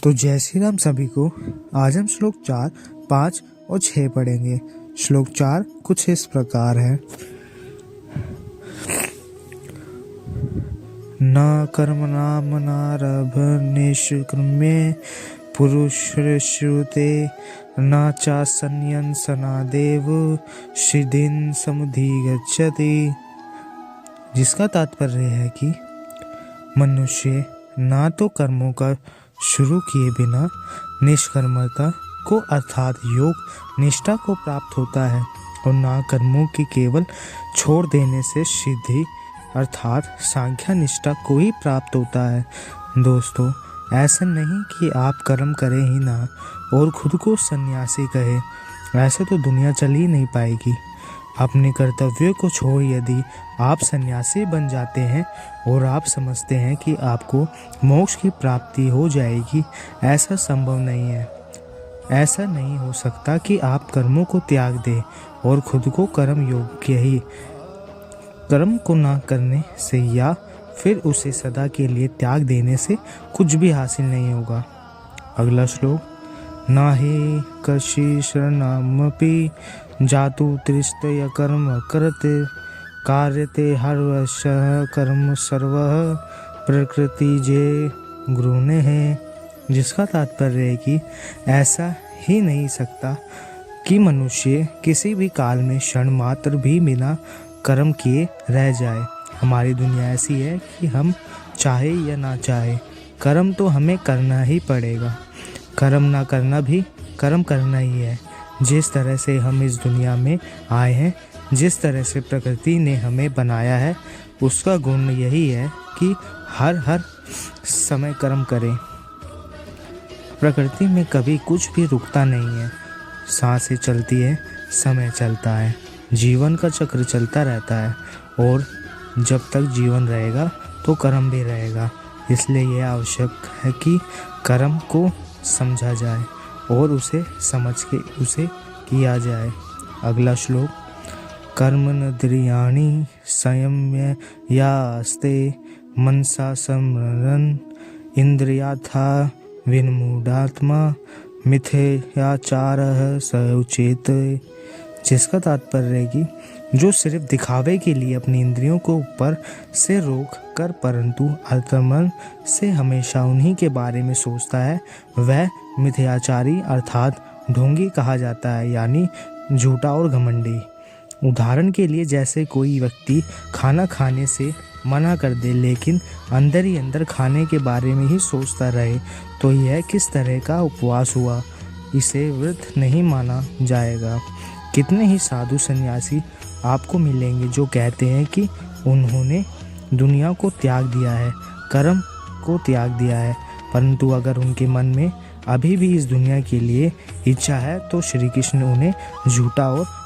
तो जय श्री राम सभी को। आज हम श्लोक 4, 5 और 6 पढ़ेंगे। श्लोक 4 कुछ इस प्रकार है। न कर्मणामनारभ निष्क्रम्ये पुरुषश्रुते न चासन्यंसनादेव सिद्धिं समुधिगच्छति। जिसका तात्पर्य है कि मनुष्य ना तो कर्मों का शुरू किए बिना निष्कर्मता को अर्थात योग निष्ठा को प्राप्त होता है और ना कर्मों की केवल छोड़ देने से सिद्धि अर्थात सांख्य निष्ठा को ही प्राप्त होता है। दोस्तों, ऐसा नहीं कि आप कर्म करें ही ना और खुद को सन्यासी कहे, ऐसे तो दुनिया चल ही नहीं पाएगी। अपने कर्तव्य को छोड़ यदि आप सन्यासी बन जाते हैं और आप समझते हैं कि आपको मोक्ष की प्राप्ति हो जाएगी, ऐसा संभव नहीं है। ऐसा नहीं हो सकता कि आप कर्मों को त्याग दें और खुद को कर्म योग्य ही कर्म को ना करने से या फिर उसे सदा के लिए त्याग देने से कुछ भी हासिल नहीं होगा। अगला श्लोक। नाहि कशि शरणमपि जातु त्रिस्तय कर्म करते कार्यते हर्वशः कर्म सर्वः प्रकृति जे गुरुने है। जिसका तात्पर्य है कि ऐसा ही नहीं सकता कि मनुष्य किसी भी काल में क्षण मात्र भी बिना कर्म किए रह जाए। हमारी दुनिया ऐसी है कि हम चाहे या ना चाहे कर्म तो हमें करना ही पड़ेगा। कर्म ना करना भी कर्म करना ही है। जिस तरह से हम इस दुनिया में आए हैं, जिस तरह से प्रकृति ने हमें बनाया है, उसका गुण यही है कि हर समय कर्म करें। प्रकृति में कभी कुछ भी रुकता नहीं है। सांसें चलती है, समय चलता है, जीवन का चक्र चलता रहता है और जब तक जीवन रहेगा तो कर्म भी रहेगा। इसलिए यह आवश्यक है कि कर्म को समझा जाए और उसे समझ के उसे किया जाए। अगला श्लोक। कर्मण्येन्द्रियाणि संयम्य यास्ते मनसा स्मरन् इंद्रियाथा विमूढ़ात्मा मिथ्याचारः स उच्यते। जिसका तात्पर्य है कि जो सिर्फ दिखावे के लिए अपनी इंद्रियों को ऊपर से रोक कर परंतु अंतर्मन से हमेशा उन्हीं के बारे में सोचता है, वह मिथ्याचारी अर्थात ढोंगी कहा जाता है, यानी झूठा और घमंडी। उदाहरण के लिए जैसे कोई व्यक्ति खाना खाने से मना कर दे लेकिन अंदर ही अंदर खाने के बारे में ही सोचता रहे, तो यह किस तरह का उपवास हुआ? इसे व्रत नहीं माना जाएगा। कितने ही साधु सन्यासी आपको मिलेंगे जो कहते हैं कि उन्होंने दुनिया को त्याग दिया है, कर्म को त्याग दिया है, परंतु अगर उनके मन में अभी भी इस दुनिया के लिए इच्छा है तो श्री कृष्ण उन्हें झूठा और